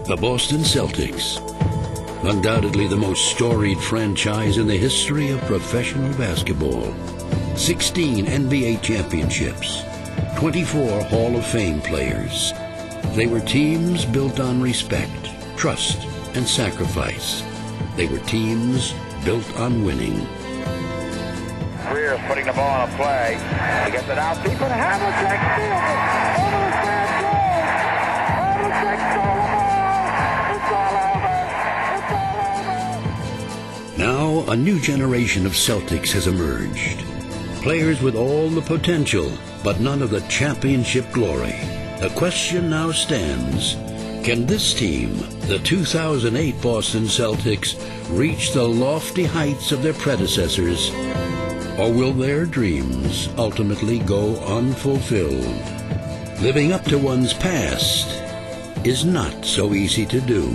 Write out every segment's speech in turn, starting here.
The Boston Celtics, undoubtedly the most storied franchise in the history of professional basketball. 16 NBA championships, 24 Hall of Fame players. They were teams built on respect, trust, and sacrifice. They were teams built on winning. Greer's putting the ball on a play. He gets it out deep, and Havlicek steals it. Over the stand goal. Havlicek stole the ball. It's all over. It's all over. Now a new generation of Celtics has emerged. Players with all the potential, but none of the championship glory. The question now stands, can this team, the 2008 Boston Celtics, reach the lofty heights of their predecessors? Or will their dreams ultimately go unfulfilled? Living up to one's past is not so easy to do.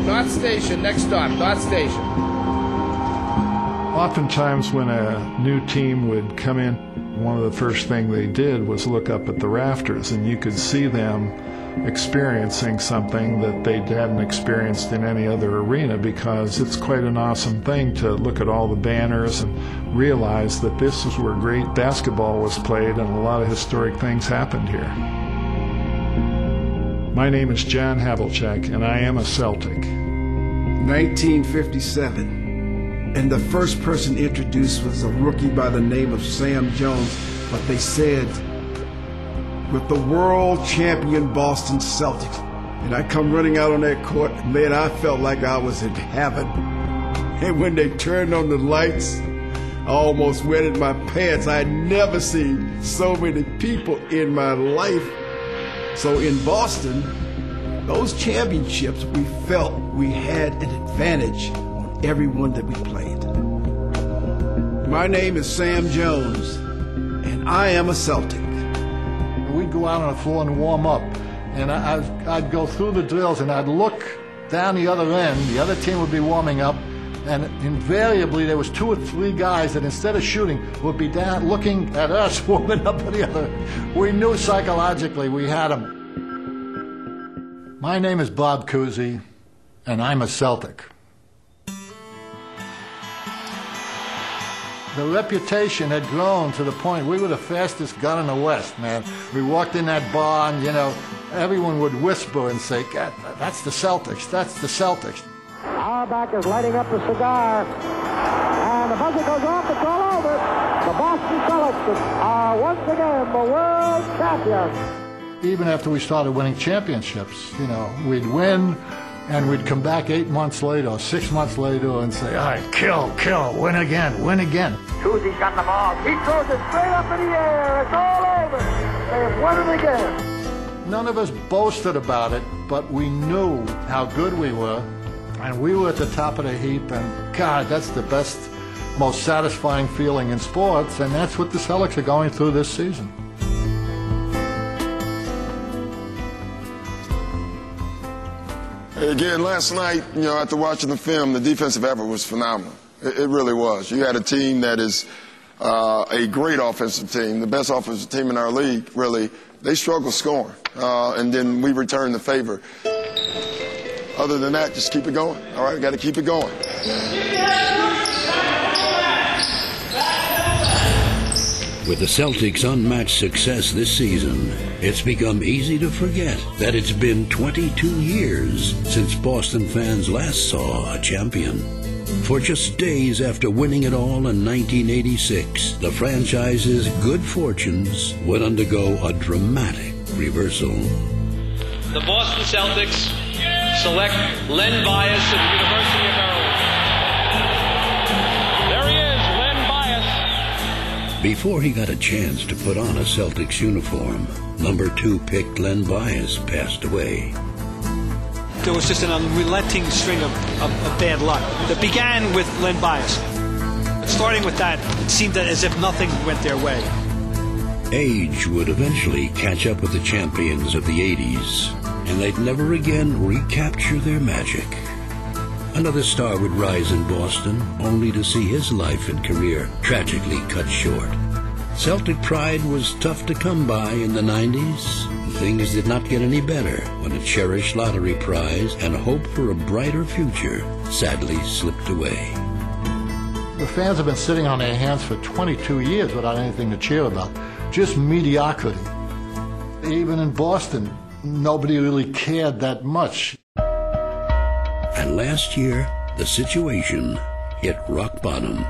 Dot Station, next stop, Dot Station. Oftentimes when a new team would come in, one of the first things they did was look up at the rafters, and you could see them experiencing something that they hadn't experienced in any other arena, because it's quite an awesome thing to look at all the banners and realize that this is where great basketball was played and a lot of historic things happened here. My name is John Havlicek, and I am a Celtic. 1957. And the first person introduced was a rookie by the name of Sam Jones. But they said, with the world champion Boston Celtics. And I come running out on that court, man, I felt like I was in heaven. And when they turned on the lights, I almost wetted my pants. I had never seen so many people in my life. So in Boston, those championships, we felt we had an advantage on everyone that we played. My name is Sam Jones, and I am a Celtic. We'd go out on the floor and warm up, and I'd go through the drills, and I'd look down the other end. The other team would be warming up, and invariably there was 2 or 3 guys that instead of shooting would be down looking at us warming up at the other. We knew psychologically we had them. My name is Bob Cousy, and I'm a Celtic. The reputation had grown to the point we were the fastest gun in the West, man. We walked in that bar and, everyone would whisper and say, God, that's the Celtics, that's the Celtics. Auerbach is lighting up the cigar, and the buzzer goes off. It's all over. The Boston Celtics are once again the world champions. Even after we started winning championships, we'd win, and we'd come back 8 months later or 6 months later and say, all right, kill, win again, win again. Cousy's got the ball. He throws it straight up in the air. It's all over. They've won it again. None of us boasted about it, but we knew how good we were. And we were at the top of the heap, and God, that's the best, most satisfying feeling in sports, and that's what the Celtics are going through this season. Again, last night, after watching the film, the defensive effort was phenomenal. It really was. You had a team that is a great offensive team, the best offensive team in our league, really. They struggle scoring, and then we return the favor. Other than that, just keep it going. All right, we got to keep it going. With the Celtics' unmatched success this season, it's become easy to forget that it's been 22 years since Boston fans last saw a champion. For just days after winning it all in 1986, the franchise's good fortunes would undergo a dramatic reversal. The Boston Celtics select Len Bias of the University of Maryland. There he is, Len Bias. Before he got a chance to put on a Celtics uniform, number 2 pick Len Bias passed away. There was just an unrelenting string of bad luck that began with Len Bias. Starting with that, it seemed as if nothing went their way. Age would eventually catch up with the champions of the 80s. and they'd never again recapture their magic. Another star would rise in Boston, only to see his life and career tragically cut short. Celtic pride was tough to come by in the 90s. Things did not get any better when a cherished lottery prize and hope for a brighter future sadly slipped away. The fans have been sitting on their hands for 22 years without anything to cheer about. Just mediocrity. Even in Boston, nobody really cared that much. And last year, the situation hit rock bottom.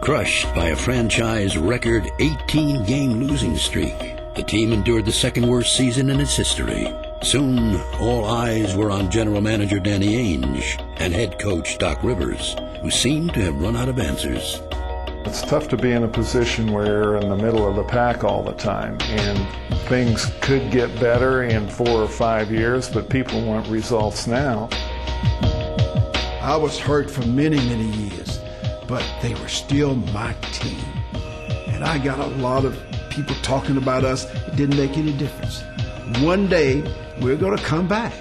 Crushed by a franchise record 18-game losing streak, the team endured the second worst season in its history. Soon, all eyes were on general manager Danny Ainge and head coach Doc Rivers, who seemed to have run out of answers. It's tough to be in a position where you're in the middle of the pack all the time, and things could get better in 4 or 5 years, but people want results now. I was hurt for many, many years, but they were still my team. And I got a lot of people talking about us. It didn't make any difference. One day, we're going to come back.